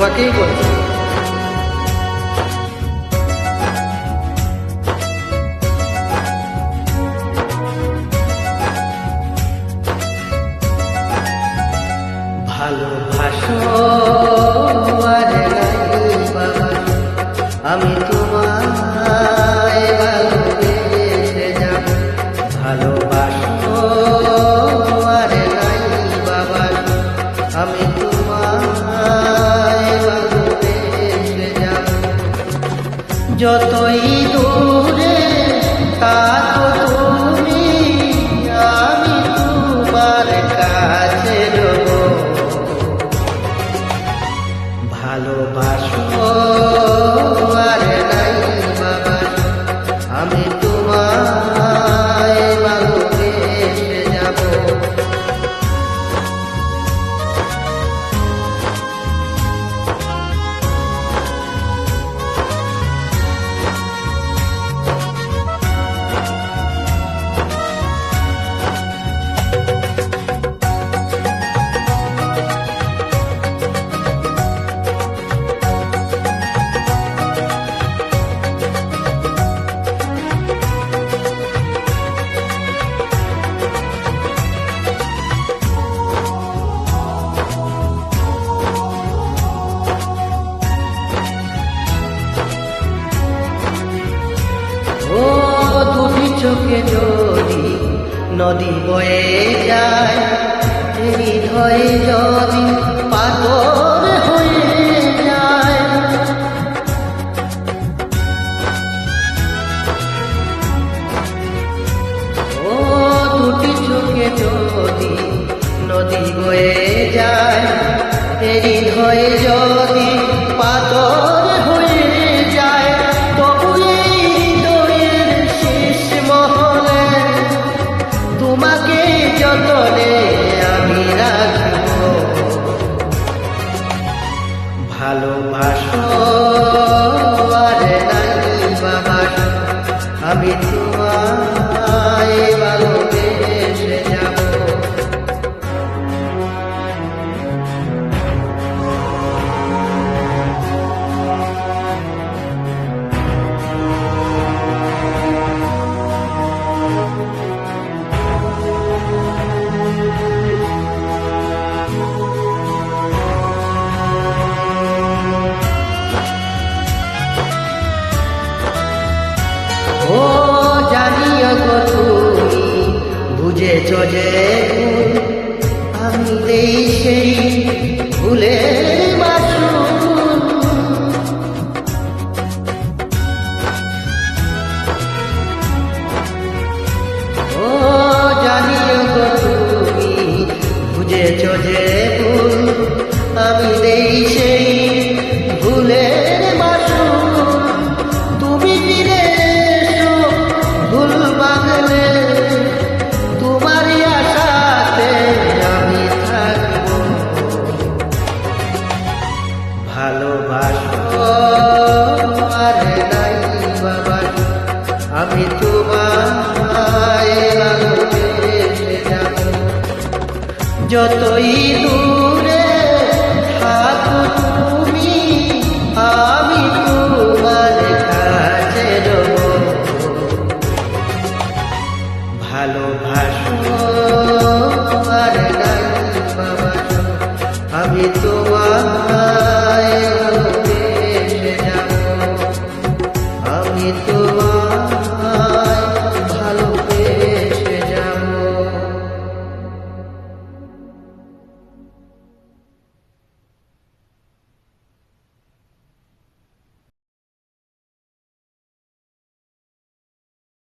তোমাকেই বলছি। ভালোবাসো আর নাই বাবা, আমি তোমায় ভালোবেসে যাব। ভালোবাসো আর নাই বাবা, আমি তোমায় ভালোবেসে যাব। যতই দূরে থাকো তুমি, আমি তোমার কাছে রব। ভালোবাসো আর নাই বাবা, আমি তোমায় ভালোবেসে যাব। ও দুটি চোখে যদি নদী বয়ে যায়, হৃদয়ে যদি পাথর হয়ে যায়। ও দুটি চোখে যদি নদী বয়ে যায়, হৃদয়ে যদি পাথর হয়ে যায়, তবু এই হৃদয়ের শেষ মহলে তোমাকে যতনে আমি রাখব। ভালোবাসো আর নাই বাবা, আমি তোমায় ভালোবেসে যাব। ও জানিও গো তুমি বুঝেছ যে আমি দেই সেই ভুলের মাসুল। ও জানিও গো তুমি বুঝেছ যে ভুল, আমি দেই সেই ভুলের মাসুল। তুমি ফিরে এসো ভুল ভাঙলে, তোমারই আশাতে আমি থাকব। ভালোবাসো আর নাই বাবা, আমি তোমায় ভালোবেসে যাব। যতই দূরে থাকো তুমি, আমি তোমার কাছে রব। ভালোবাসো আর নাই বাবা, আমি তোমায় ভালোবেসে যাব। আমি